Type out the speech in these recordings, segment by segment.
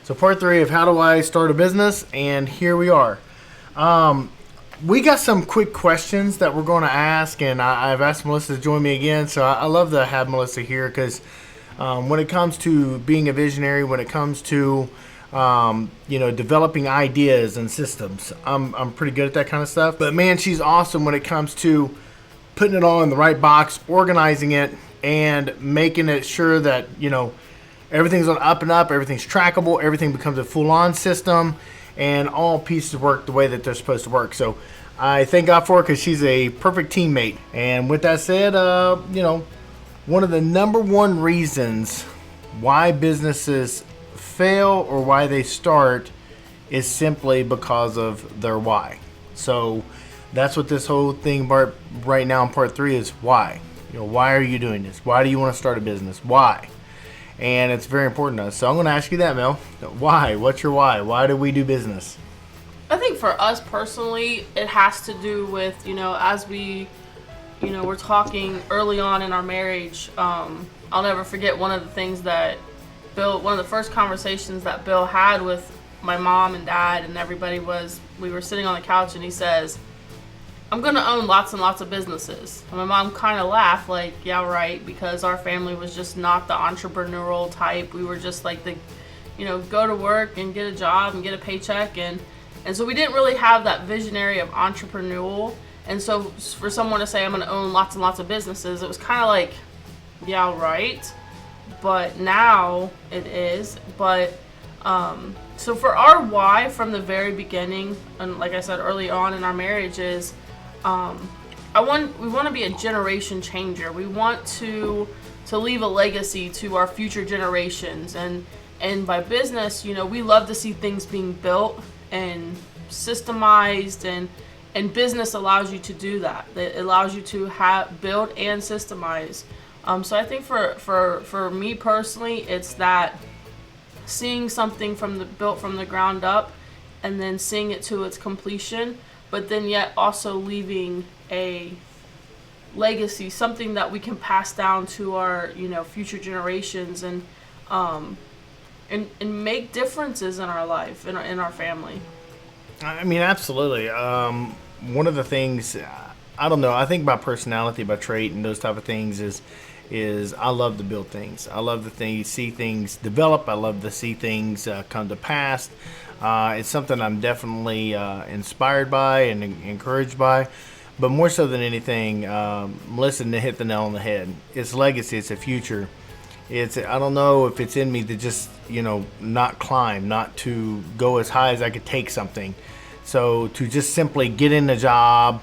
So part 3 of how do I start a business, and here we are. We got some quick questions that we're going to ask, and I've asked Melissa to join me again. So I love to have Melissa here because when it comes to being a visionary, when it comes to developing ideas and systems, I'm pretty good at that kind of stuff. But man, she's awesome when it comes to putting it all in the right box, organizing it, and making it sure that everything's on up and up, everything's trackable, everything becomes a full-on system, and all pieces work the way that they're supposed to work. So I thank God for her because she's a perfect teammate. And with that said, one of the number one reasons why businesses fail or why they start is simply because of their why. So that's what this whole thing right now in part 3 is. Why? Why are you doing this? Why do you want to start a business? Why? And it's very important to us. So I'm going to ask you that, Mel. Why? What's your why? Why do we do business? I think for us personally, it has to do with, as we, we're talking early on in our marriage. I'll never forget one of the things that one of the first conversations that Bill had with my mom and dad and everybody was, we were sitting on the couch and he says, I'm going to own lots and lots of businesses. And my mom kind of laughed like, yeah, right, because our family was just not the entrepreneurial type. We were just like go to work and get a job and get a paycheck. And so we didn't really have that visionary of entrepreneurial. And so for someone to say I'm going to own lots and lots of businesses, it was kind of like, yeah, right. But now it is. But so for our why from the very beginning, and like I said early on in our marriage is, we want to be a generation changer. We want to leave a legacy to our future generations, and by business, we love to see things being built and systemized, and business allows you to do that. It allows you to build and systemize. So I think for me personally, it's that seeing something built from the ground up, and then seeing it to its completion, but then yet also leaving a legacy, something that we can pass down to our future generations, and make differences in our life, in our family. I mean, absolutely. One of the things, I don't know, I think by personality, by trait, and those type of things is I love to build things. I love to see things develop. I love to see things come to pass. It's something I'm definitely inspired by and encouraged by. But more so than anything, Melissa hit the nail on the head. It's legacy. It's a future. I don't know if it's in me to just, not climb, not to go as high as I could take something. So to just simply get in a job,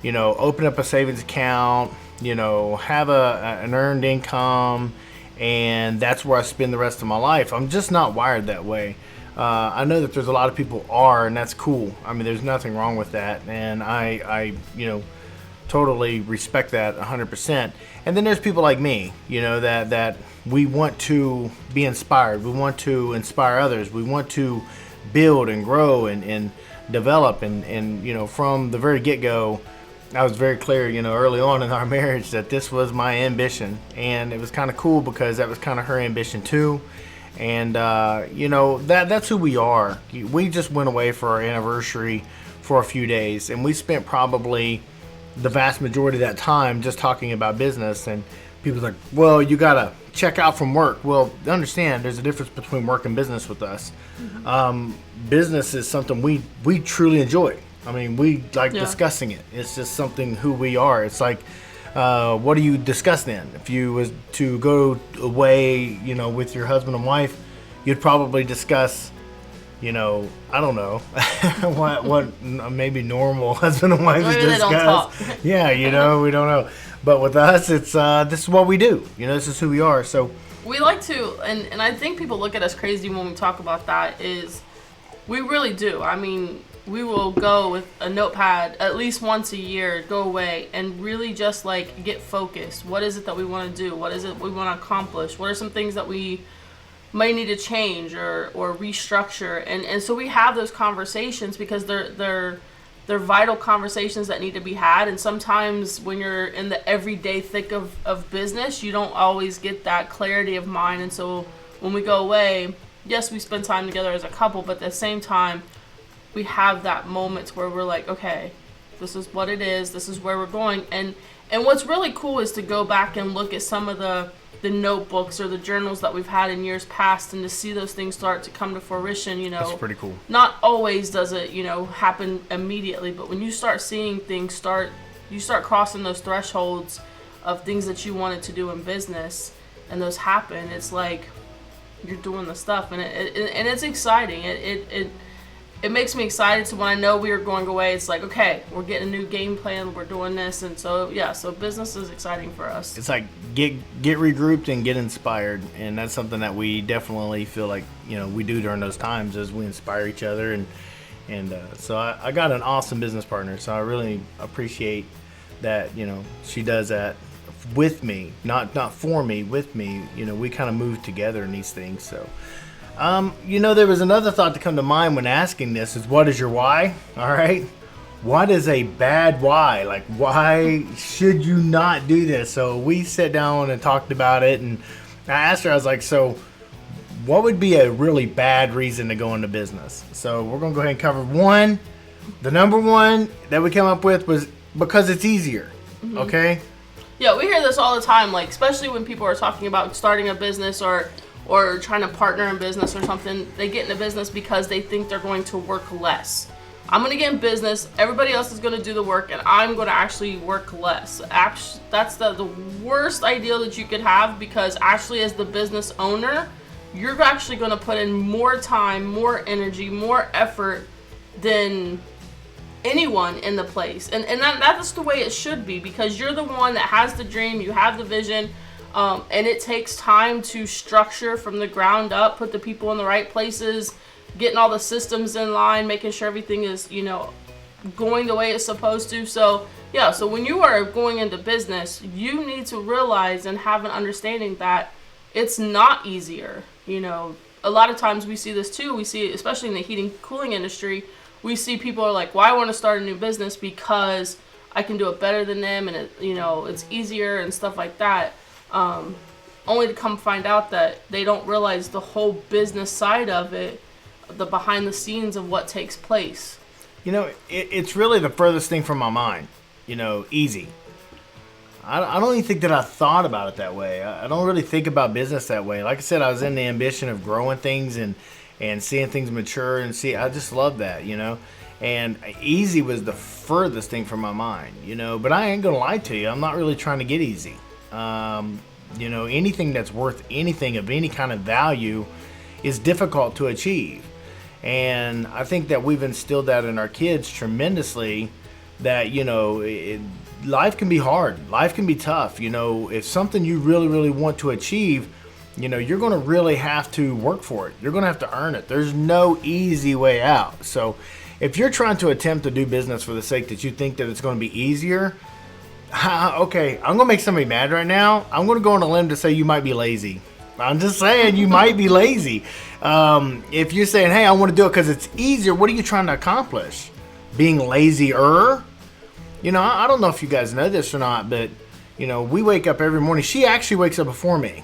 open up a savings account, have an earned income, and that's where I spend the rest of my life. I'm just not wired that way. I know that there's a lot of people are, and that's cool. I mean, there's nothing wrong with that, and I totally respect that 100%. And then there's people like me, that we want to be inspired. We want to inspire others. We want to build and grow and develop. And from the very get-go, I was very clear, early on in our marriage that this was my ambition. And it was kind of cool because that was kind of her ambition too. And, that's who we are. We just went away for our anniversary for a few days, and we spent probably the vast majority of that time just talking about business. And people's like, well, you got to check out from work. Well, understand there's a difference between work and business with us. Mm-hmm. Business is something we truly enjoy. I mean, we like discussing it. It's just something who we are. It's like, what do you discuss then? If you was to go away, with your husband and wife, you'd probably discuss, I don't know, what maybe normal husband and wife Maybe discuss. They don't talk. Yeah, we don't know. But with us, it's this is what we do. This is who we are. So we like to, and I think people look at us crazy when we talk about that. Is we really do. I mean, we will go with a notepad at least once a year, go away, and really just get focused. What is it that we want to do? What is it we want to accomplish? What are some things that we might need to change or restructure? And so we have those conversations because they're vital conversations that need to be had. And sometimes when you're in the everyday thick of business, you don't always get that clarity of mind. And so when we go away, yes, we spend time together as a couple, but at the same time, we have that moment where we're like, okay, this is what it is, this is where we're going. And what's really cool is to go back and look at some of the notebooks or the journals that we've had in years past, and to see those things start to come to fruition. That's pretty cool. Not always does it, happen immediately, but when you start seeing things you start crossing those thresholds of things that you wanted to do in business, and those happen, it's like you're doing the stuff, and it's exciting. It makes me excited. So when I know we are going away, it's like, okay, we're getting a new game plan, we're doing this. And so, yeah, so business is exciting for us. It's like get regrouped and get inspired. And that's something that we definitely feel like, we do during those times, as we inspire each other. And so I got an awesome business partner. So I really appreciate that, she does that with me, not for me, with me. We kind of move together in these things. So there was another thought to come to mind when asking this is, what is your why? All right. What is a bad why? Like, why should you not do this? So we sat down and talked about it, and I asked her, I was like, so what would be a really bad reason to go into business? So we're going to go ahead and cover one. The number one that we came up with was because it's easier. Mm-hmm. Okay. Yeah. We hear this all the time, like, especially when people are talking about starting a business or trying to partner in business or something. They get into business because they think they're going to work less. I'm going to get in business, everybody else is going to do the work, and I'm going to actually work less. That's the worst ideal that you could have, because actually as the business owner, you're actually going to put in more time, more energy, more effort than anyone in the place. And that's the way it should be, because you're the one that has the dream, you have the vision. And it takes time to structure from the ground up, put the people in the right places, getting all the systems in line, making sure everything is, going the way it's supposed to. So, yeah, so when you are going into business, you need to realize and have an understanding that it's not easier. A lot of times we see this too. We see, especially in the heating cooling industry, we see people are like, well, I want to start a new business because I can do it better than them, and it's easier and stuff like that. Only to come find out that they don't realize the whole business side of it, the behind the scenes of what takes place. It's really the furthest thing from my mind. Easy. I don't even think that I thought about it that way. I don't really think about business that way. Like I said, I was in the ambition of growing things and seeing things mature, and I just love that, and easy was the furthest thing from my mind, but I ain't gonna lie to you. I'm not really trying to get easy. Anything that's worth anything of any kind of value is difficult to achieve. And I think that we've instilled that in our kids tremendously, that, life can be hard. Life can be tough. If something you really, really want to achieve, you're going to really have to work for it. You're going to have to earn it. There's no easy way out. So if you're trying to attempt to do business for the sake that you think that it's going to be easier, okay, I'm going to make somebody mad right now. I'm going to go on a limb to say you might be lazy. I'm just saying you might be lazy. If you're saying, hey, I want to do it because it's easier, what are you trying to accomplish? Being lazier? I don't know if you guys know this or not, but, we wake up every morning. She actually wakes up before me.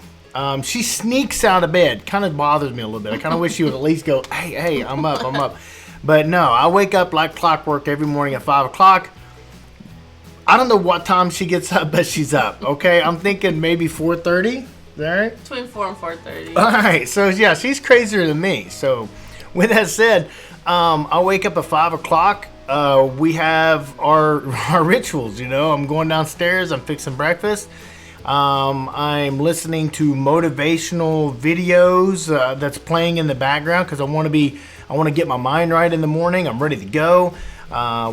She sneaks out of bed. Kind of bothers me a little bit. I kind of wish she would at least go, hey, I'm up. But no, I wake up like clockwork every morning at 5 o'clock. I don't know what time she gets up, but she's up. Okay, I'm thinking maybe 4:30. Is that right? Between 4 and 4:30. All right, so yeah, she's crazier than me. So, with that said, I wake up at 5 o'clock. We have our rituals. I'm going downstairs. I'm fixing breakfast. I'm listening to motivational videos that's playing in the background because I want to get my mind right in the morning. I'm ready to go.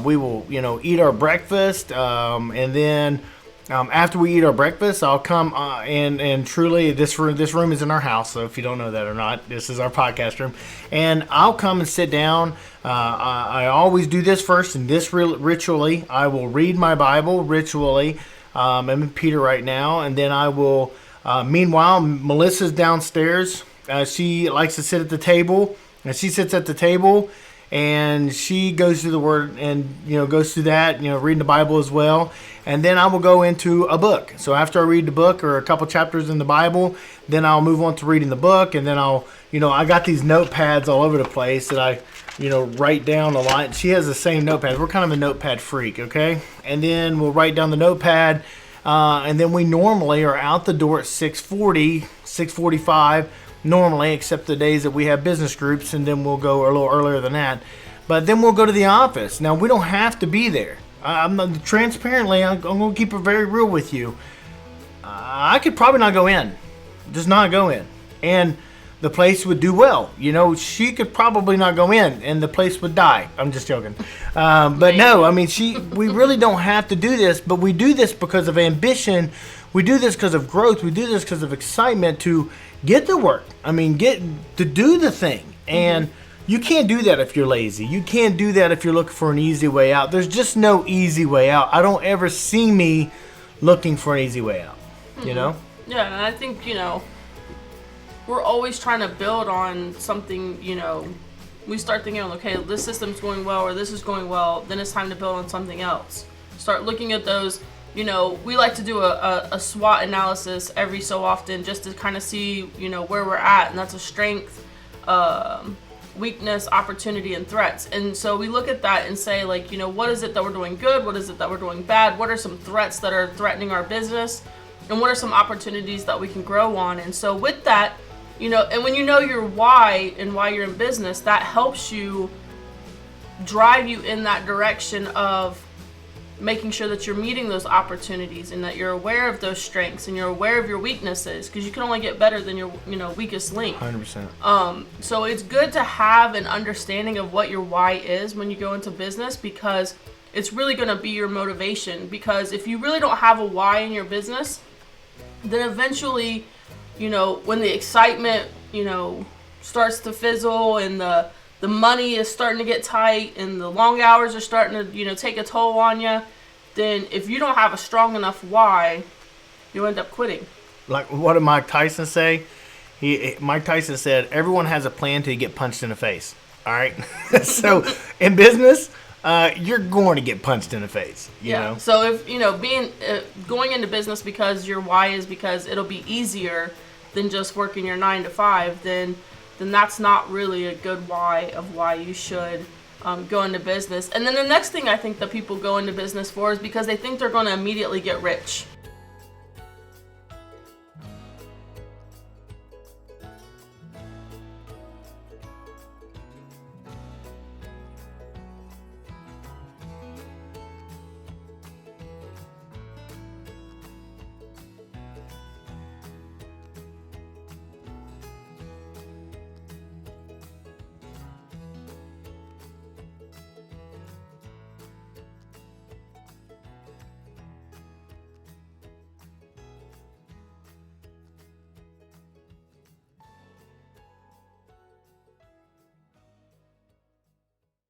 We will, eat our breakfast, and then after we eat our breakfast, I'll come and truly, this room is in our house. So if you don't know that or not, this is our podcast room, and I'll come and sit down. I always do this first, and this ritually, I will read my Bible ritually. I'm in Peter right now, and then I will. Meanwhile, Melissa's downstairs. She likes to sit at the table, and she sits at the table. and she goes through the Word and goes through that, reading the Bible as well. And then I will go into a book. So after I read the book or a couple chapters in the Bible, then I'll move on to reading the book, and then I got these notepads all over the place that I write down a lot. She has the same notepad. We're kind of a notepad freak, okay? And then we'll write down the notepad, and then we normally are out the door at 6:40, 6:45 normally, except the days that we have business groups, and then we'll go a little earlier than that. But then we'll go to the office. Now, we don't have to be there. I'm transparently, I'm going to keep it very real with you. I could probably not go in. Just not go in. And the place would do well. She could probably not go in, and the place would die. I'm just joking. But no, I mean, we really don't have to do this, but we do this because of ambition. We do this because of growth. We do this because of excitement to get to work. I mean, get to do the thing. And you can't do that if you're lazy. You can't do that if you're looking for an easy way out. There's just no easy way out. I don't ever see me looking for an easy way out. Yeah, and I think, we're always trying to build on something. We start thinking, okay, this system's going well or this is going well, then it's time to build on something else. Start looking at those. We like to do a SWOT analysis every so often just to kind of see, where we're at, and that's a strength, weakness, opportunity, and threats. And so we look at that and say, like, what is it that we're doing good? What is it that we're doing bad? What are some threats that are threatening our business? And what are some opportunities that we can grow on? And so with that, and when you know your why and why you're in business, that helps you drive you in that direction of making sure that you're meeting those opportunities and that you're aware of those strengths and you're aware of your weaknesses, because you can only get better than your weakest link. 100%. So it's good to have an understanding of what your why is when you go into business, because it's really going to be your motivation. Because if you really don't have a why in your business, then eventually, when the excitement, starts to fizzle and the money is starting to get tight and the long hours are starting to, take a toll on you, then if you don't have a strong enough why, you end up quitting. Like, what did Mike Tyson say? Mike Tyson said, everyone has a plan till you get punched in the face. All right? So in business, you're going to get punched in the face. You know? So if, going into business because your why is because it'll be easier than just working your 9 to 5, then that's not really a good why of why you should go into business. And then the next thing I think that people go into business for is because they think they're going to immediately get rich.